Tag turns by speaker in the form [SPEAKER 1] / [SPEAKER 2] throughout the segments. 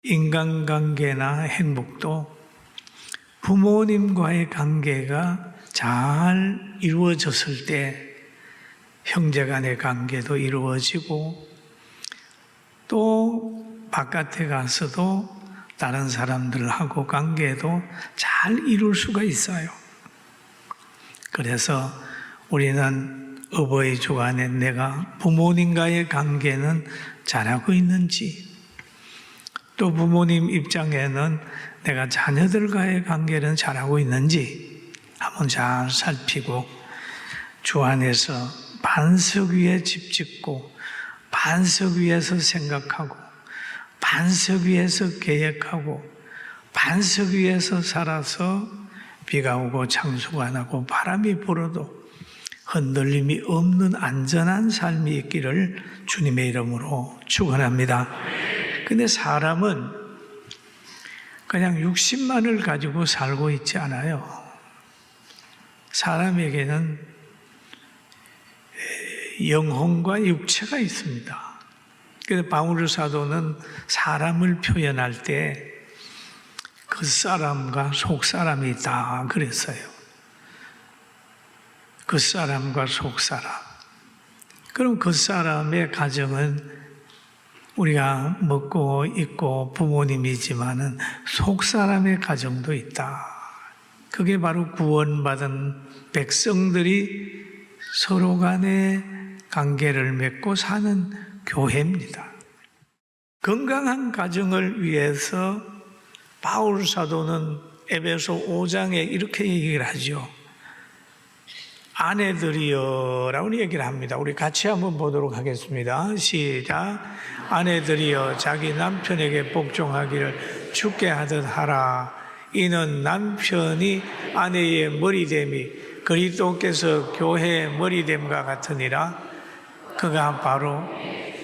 [SPEAKER 1] 인간관계나 행복도 부모님과의 관계가 잘 이루어졌을 때 형제간의 관계도 이루어지고 또 바깥에 가서도 다른 사람들하고 관계도 잘 이룰 수가 있어요. 그래서 우리는 어버이 주간에 내가 부모님과의 관계는 잘하고 있는지, 또 부모님 입장에는 내가 자녀들과의 관계는 잘하고 있는지 한번 잘 살피고 주 안에서 반석 위에 집 짓고 반석 위에서 생각하고 반석 위에서 계획하고 반석 위에서 살아서 비가 오고 창수가 안 나고 바람이 불어도 흔들림이 없는 안전한 삶이 있기를 주님의 이름으로 축원합니다. 근데 사람은 그냥 육신만을 가지고 살고 있지 않아요. 사람에게는 영혼과 육체가 있습니다. 그래서 바울 사도는 사람을 표현할 때 그 사람과 속 사람이 있다 그랬어요. 그 사람과 속 사람. 그럼 그 사람의 가정은 우리가 먹고 입고 부모님이지만은 속 사람의 가정도 있다. 그게 바로 구원받은 백성들이 서로 간에 관계를 맺고 사는 교회입니다. 건강한 가정을 위해서 바울 사도는 에베소 5장에 이렇게 얘기를 하죠. 아내들이여 라고 얘기를 합니다. 우리 같이 한번 보도록 하겠습니다. 시작. 아내들이여 자기 남편에게 복종하기를 주께 하듯 하라. 이는 남편이 아내의 머리됨이 그리스도께서 교회의 머리됨과 같으니라. 그가 바로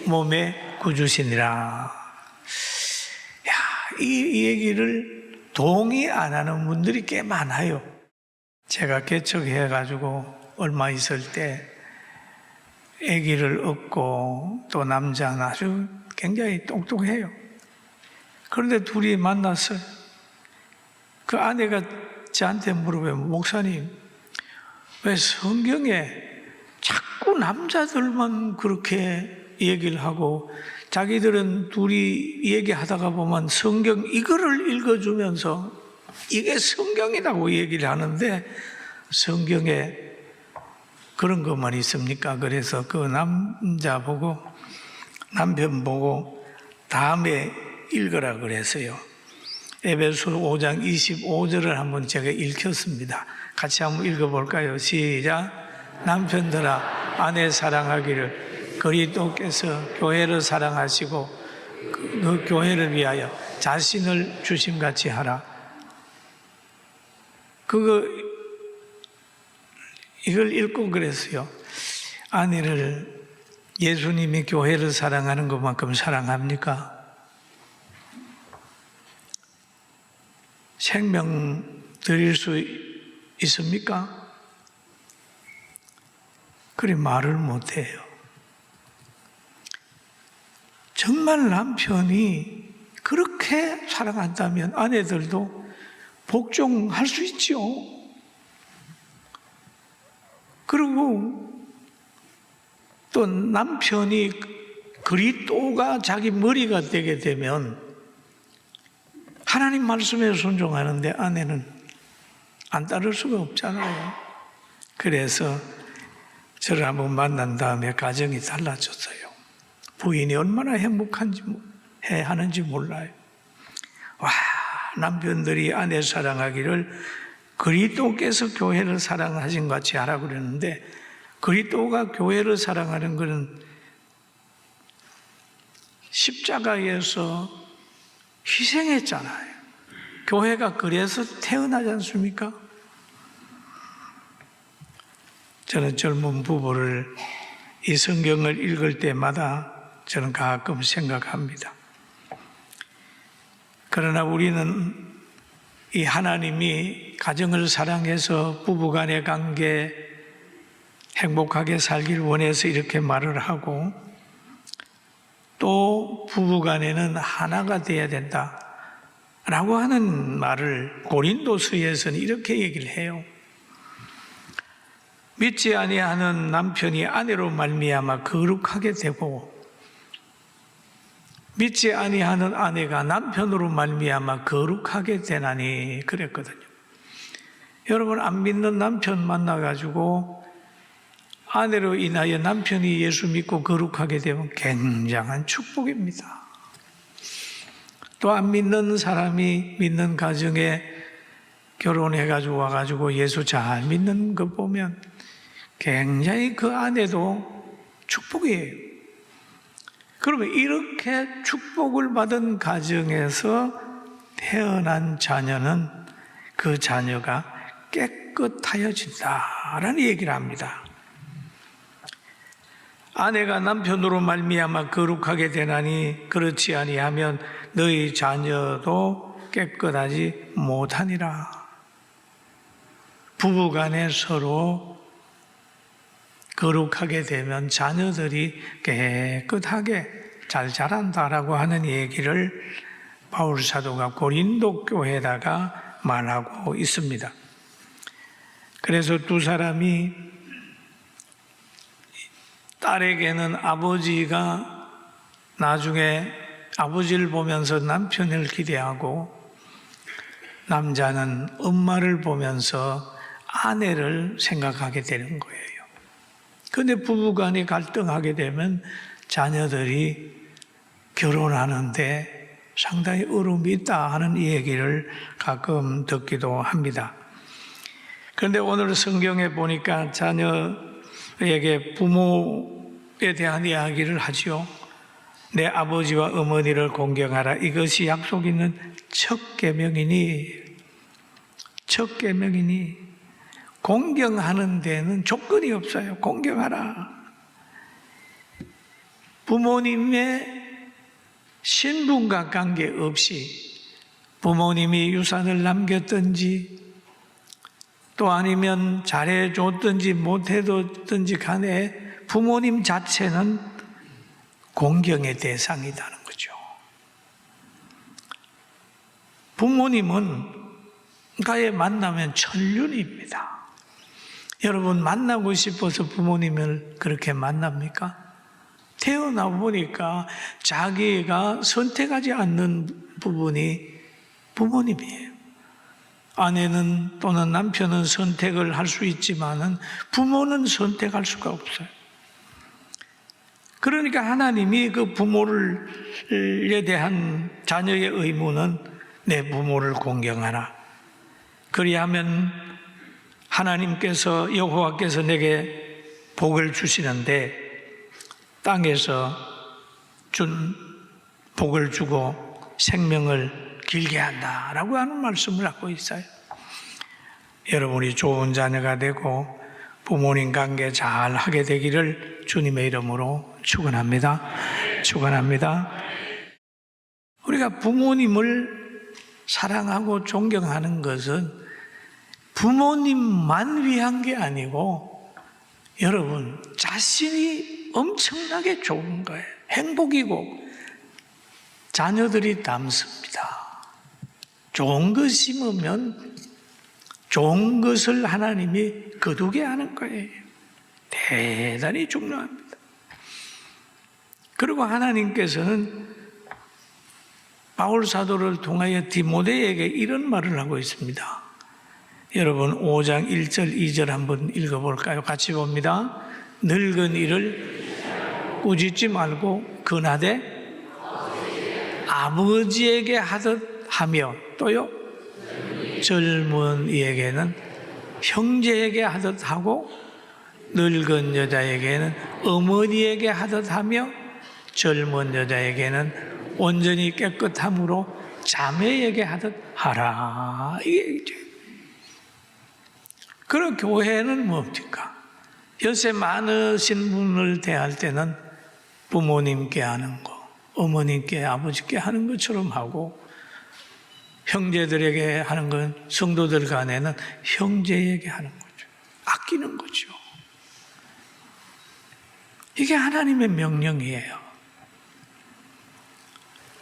[SPEAKER 1] 몸의 구주시니라. 이 얘기를 동의 안 하는 분들이 꽤 많아요. 제가 개척해가지고 얼마 있을 때 아기를 얻고 또 남자는 아주 굉장히 똑똑해요. 그런데 둘이 만났어요. 그 아내가 저한테 물어봐요. 목사님, 왜 성경에 자꾸 남자들만 그렇게 얘기를 하고 자기들은 둘이 얘기하다가 보면 성경 이거를 읽어주면서 이게 성경이라고 얘기를 하는데 성경에 그런 것만 있습니까? 그래서 그 남자 보고 남편 보고 다음에 읽으라 그랬어요. 에베소 5장 25절을 한번 제가 읽혔습니다. 같이 한번 읽어볼까요? 시작. 남편들아 아내 사랑하기를 그리스도께서 교회를 사랑하시고 그 교회를 위하여 자신을 주심같이 하라. 이걸 읽고 그랬어요. 아내를 예수님이 교회를 사랑하는 것만큼 사랑합니까? 생명 드릴 수 있습니까? 그리 말을 못해요. 정말 남편이 그렇게 사랑한다면 아내들도 복종할 수 있죠. 그리고 또 남편이 그리스도가 자기 머리가 되게 되면 하나님 말씀에 순종하는데 아내는 안 따를 수가 없잖아요. 그래서 저를 한번 만난 다음에 가정이 달라졌어요. 부인이 얼마나 행복한지 하는지 몰라요. 와, 남편들이 아내 사랑하기를 그리스도께서 교회를 사랑하신 것 같이 하라고 그랬는데 그리스도가 교회를 사랑하는 것은 십자가에서 희생했잖아요. 교회가 그래서 태어나지 않습니까? 저는 젊은 부부를 이 성경을 읽을 때마다 저는 가끔 생각합니다. 그러나 우리는 이 하나님이 가정을 사랑해서 부부간의 관계 행복하게 살길 원해서 이렇게 말을 하고 또 부부간에는 하나가 되어야 된다 라고 하는 말을 고린도서에서는 이렇게 얘기를 해요. 믿지 아니하는 남편이 아내로 말미암아 거룩하게 되고 믿지 아니하는 아내가 남편으로 말미암아 거룩하게 되나니 그랬거든요. 여러분, 안 믿는 남편 만나가지고 아내로 인하여 남편이 예수 믿고 거룩하게 되면 굉장한 축복입니다. 또 안 믿는 사람이 믿는 가정에 결혼해가지고 와가지고 예수 잘 믿는 거 보면 굉장히 그 아내도 축복이에요. 그러면 이렇게 축복을 받은 가정에서 태어난 자녀는 그 자녀가 깨끗하여진다라는 얘기를 합니다. 아내가 남편으로 말미암아 거룩하게 되나니 그렇지 아니하면 너희 자녀도 깨끗하지 못하니라. 부부간에 서로 거룩하게 되면 자녀들이 깨끗하게 잘 자란다라고 하는 얘기를 바울 사도가 고린도 교회에다가 말하고 있습니다. 그래서 두 사람이 딸에게는 아버지가 나중에 아버지를 보면서 남편을 기대하고 남자는 엄마를 보면서 아내를 생각하게 되는 거예요. 그런데 부부간이 갈등하게 되면 자녀들이 결혼하는데 상당히 어려움이 있다 하는 얘기를 가끔 듣기도 합니다. 그런데 오늘 성경에 보니까 자녀에게 부모에 대한 이야기를 하지요. 내 아버지와 어머니를 공경하라. 이것이 약속 있는 첫 계명이니 공경하는 데는 조건이 없어요. 공경하라. 부모님의 신분과 관계없이 부모님이 유산을 남겼든지 또 아니면 잘해줬든지 못해줬든지 간에 부모님 자체는 공경의 대상이라는 거죠. 부모님은 가에 만나면 천륜입니다. 여러분, 만나고 싶어서 부모님을 그렇게 만납니까? 태어나 보니까 자기가 선택하지 않는 부분이 부모님이에요. 아내는 또는 남편은 선택을 할 수 있지만은 부모는 선택할 수가 없어요. 그러니까 하나님이 그 부모에 대한 자녀의 의무는 내 부모를 공경하라. 그리하면 하나님께서 여호와께서 내게 복을 주시는데 땅에서 준 복을 주고 생명을 길게 한다라고 하는 말씀을 하고 있어요. 여러분이 좋은 자녀가 되고 부모님 관계 잘 하게 되기를 주님의 이름으로 축원합니다. 축원합니다. 우리가 부모님을 사랑하고 존경하는 것은 부모님만 위한 게 아니고 여러분 자신이 엄청나게 좋은 거예요. 행복이고 자녀들이 남습니다. 좋은 것 심으면 좋은 것을 하나님이 거두게 하는 거예요. 대단히 중요합니다. 그리고 하나님께서는 바울 사도를 통하여 디모데에게 이런 말을 하고 있습니다. 여러분 5장 1절 2절 한번 읽어볼까요? 같이 봅니다. 늙은 이를 꾸짖지 말고 근하되 아버지에게 하듯 하며 또요 젊은 이에게는 형제에게 하듯 하고 늙은 여자에게는 어머니에게 하듯 하며 젊은 여자에게는 온전히 깨끗함으로 자매에게 하듯 하라. 이게 그런 교회는 뭡니까? 연세 많으신 분을 대할 때는 부모님께 하는 거, 어머님께 아버지께 하는 것처럼 하고 형제들에게 하는 건 성도들 간에는 형제에게 하는 거죠. 아끼는 거죠. 이게 하나님의 명령이에요.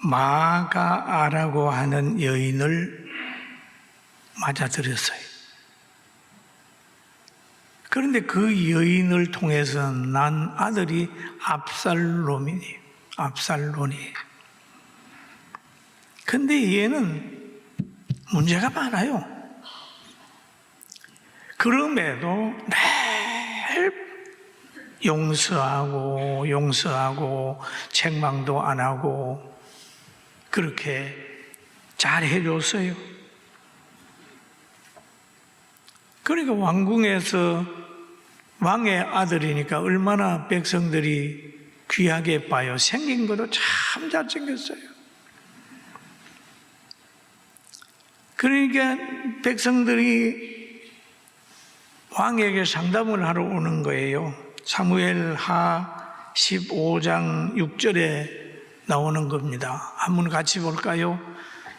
[SPEAKER 1] 마가아라고 하는 여인을 맞아들였어요. 그런데 그 여인을 통해서 난 아들이 압살롬이에요. 압살론이에요. 근데 얘는 문제가 많아요. 그럼에도 매일 용서하고 책망도 안 하고 그렇게 잘 해줬어요. 그러니까 왕궁에서 왕의 아들이니까 얼마나 백성들이 귀하게 봐요. 생긴 것도 참 잘생겼어요. 그러니까 백성들이 왕에게 상담을 하러 오는 거예요. 사무엘하 15장 6절에 나오는 겁니다. 한번 같이 볼까요?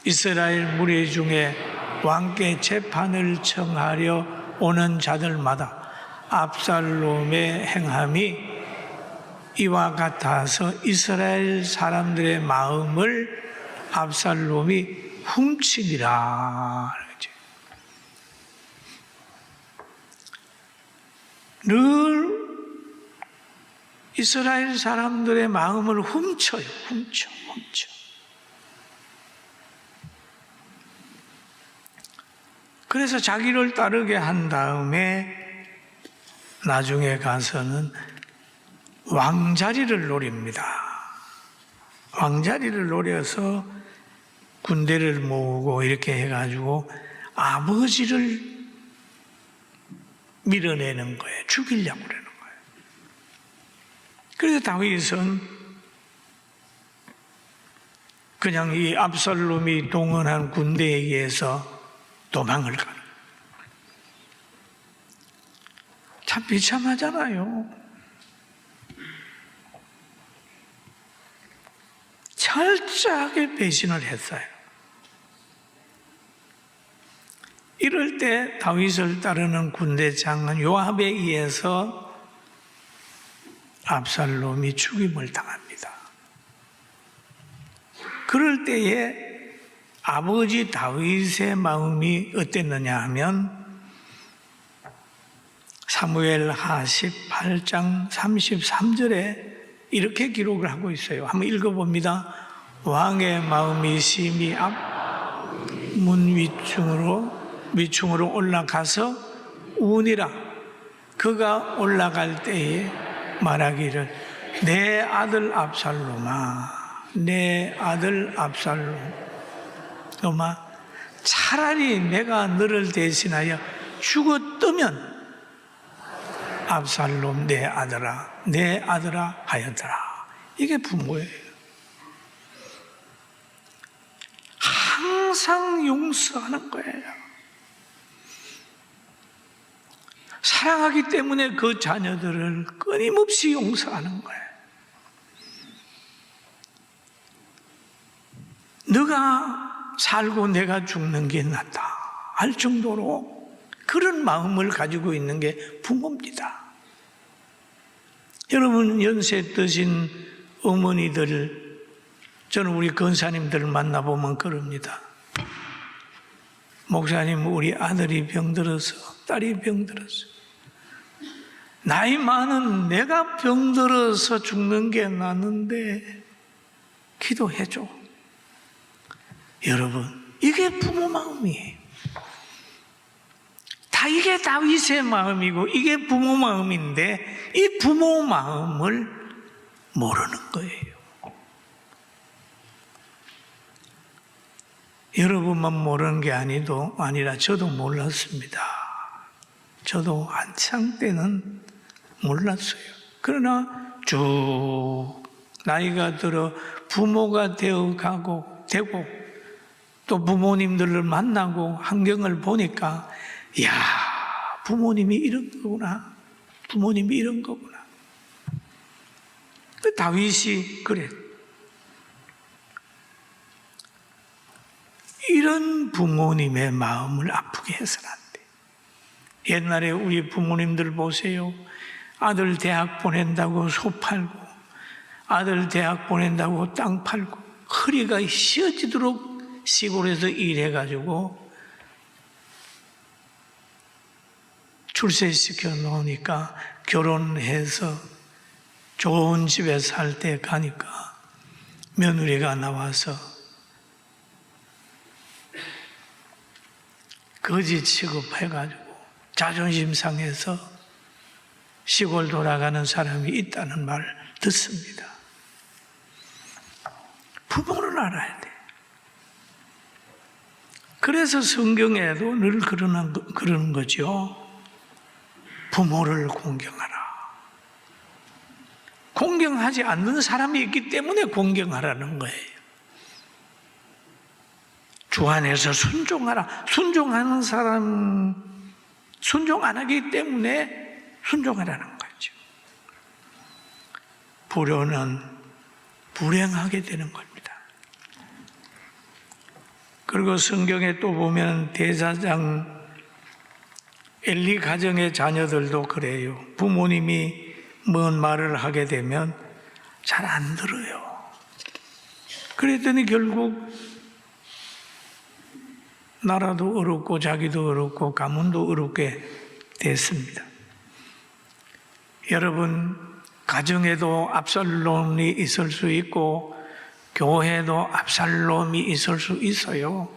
[SPEAKER 1] 이스라엘 무리 중에 왕께 재판을 청하려 오는 자들마다 압살롬의 행함이 이와 같아서 이스라엘 사람들의 마음을 압살롬이 훔치니라. 늘 이스라엘 사람들의 마음을 훔쳐요. 훔쳐. 그래서 자기를 따르게 한 다음에 나중에 가서는 왕자리를 노립니다. 왕자리를 노려서 군대를 모으고 이렇게 해가지고 아버지를 밀어내는 거예요. 죽이려고 그러는 거예요. 그래서 다윗은 그냥 이 압살롬이 동원한 군대에 의해서 도망을 가는 거예요. 참 비참하잖아요. 철저하게 배신을 했어요. 이럴 때 다윗을 따르는 군대 장관 요압에 의해서 압살롬이 죽임을 당합니다. 그럴 때에 아버지 다윗의 마음이 어땠느냐 하면 사무엘하 18장 33절에 이렇게 기록을 하고 있어요. 한번 읽어봅니다. 왕의 마음이 심히 문 위층으로 올라가서 우니라. 그가 올라갈 때에 말하기를 내 아들 압살롬아, 내 아들 압살롬아, 차라리 내가 너를 대신하여 죽었다면 압살롬 내 아들아 하였더라. 이게 부모예요. 항상 용서하는 거예요. 사랑하기 때문에 그 자녀들을 끊임없이 용서하는 거예요. 너가 살고 내가 죽는 게 낫다 할 정도로 그런 마음을 가지고 있는 게 부모입니다. 여러분 연세 드신 어머니들, 저는 우리 권사님들을 만나보면 그럽니다. 목사님, 우리 아들이 병들어서, 딸이 병들어서, 나이 많은 내가 병들어서 죽는 게 낫는데 기도해줘. 여러분, 이게 부모 마음이에요. 이게 다윗의 마음이고 이게 부모 마음인데 이 부모 마음을 모르는 거예요. 여러분만 모르는 게 아니라 저도 몰랐습니다. 저도 한창 때는 몰랐어요. 그러나 쭉 나이가 들어 부모가 되고 또 부모님들을 만나고 환경을 보니까 야, 부모님이 이런 거구나. 부모님이 이런 거구나. 다윗이 그래. 이런 부모님의 마음을 아프게 해서는 안 돼. 옛날에 우리 부모님들 보세요. 아들 대학 보낸다고 소 팔고, 아들 대학 보낸다고 땅 팔고, 허리가 휘어지도록 시골에서 일해가지고 출세시켜 놓으니까 결혼해서 좋은 집에 살 때 가니까 며느리가 나와서 거지 취급해가지고 자존심 상해서 시골 돌아가는 사람이 있다는 말 듣습니다. 부모를 알아야 돼. 그래서 성경에도 늘 그러는 거죠. 부모를 공경하라. 공경하지 않는 사람이 있기 때문에 공경하라는 거예요. 주 안에서 순종하라. 순종하는 사람, 순종 안 하기 때문에 순종하라는 거죠. 불효는 불행하게 되는 겁니다. 그리고 성경에 또 보면 대사장 엘리 가정의 자녀들도 그래요. 부모님이 뭔 말을 하게 되면 잘 안 들어요. 그랬더니 결국 나라도 어렵고 자기도 어렵고 가문도 어렵게 됐습니다. 여러분, 가정에도 압살롬이 있을 수 있고 교회도 압살롬이 있을 수 있어요.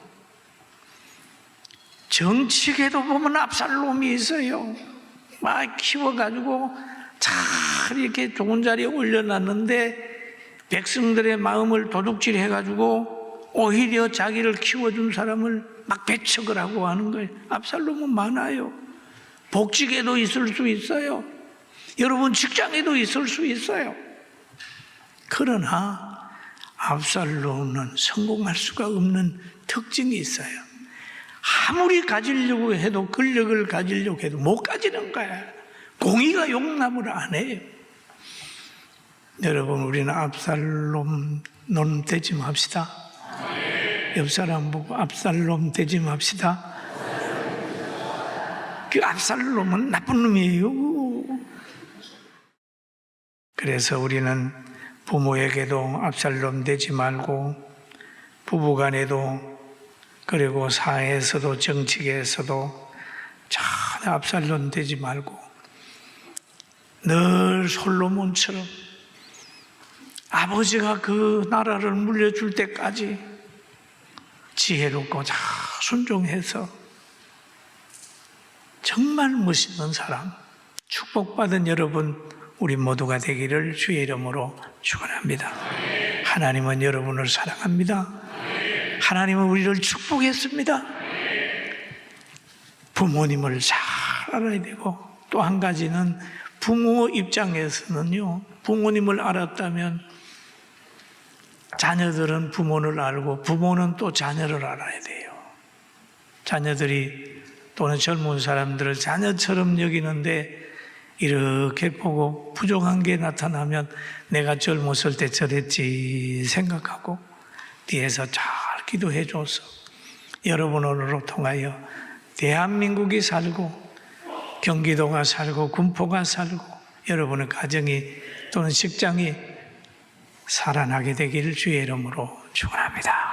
[SPEAKER 1] 정치계도 보면 압살롬이 있어요. 막 키워가지고 잘 이렇게 좋은 자리에 올려놨는데 백성들의 마음을 도둑질 해가지고 오히려 자기를 키워준 사람을 막 배척을 하고 하는 거예요. 압살롬은 많아요. 복직에도 있을 수 있어요. 여러분 직장에도 있을 수 있어요. 그러나 압살롬은 성공할 수가 없는 특징이 있어요. 아무리 가지려고 해도 권력을 가지려고 해도 못 가지는 거야. 공의가 용납을 안 해요. 여러분, 우리는 압살롬 논 되지 맙시다. 옆 사람 보고 압살롬 되지 맙시다. 그 압살롬은 나쁜 놈이에요. 그래서 우리는 부모에게도 압살롬 되지 말고 부부간에도 그리고 사회에서도 정치계에서도 전혀 압살롬 되지 말고 늘 솔로몬처럼 아버지가 그 나라를 물려줄 때까지 지혜롭고 잘 순종해서 정말 멋있는 사람, 축복받은 여러분 우리 모두가 되기를 주의 이름으로 축원합니다. 하나님은 여러분을 사랑합니다. 하나님은 우리를 축복했습니다. 부모님을 잘 알아야 되고 또 한 가지는 부모 입장에서는요, 부모님을 알았다면 자녀들은 부모를 알고 부모는 또 자녀를 알아야 돼요. 자녀들이 또는 젊은 사람들을 자녀처럼 여기는데 이렇게 보고 부족한 게 나타나면 내가 젊었을 때 저랬지 생각하고 뒤에서 잘 기도해 줘서 여러분으로 통하여 대한민국이 살고 경기도가 살고 군포가 살고 여러분의 가정이 또는 직장이 살아나게 되기를 주의 이름으로 축원합니다.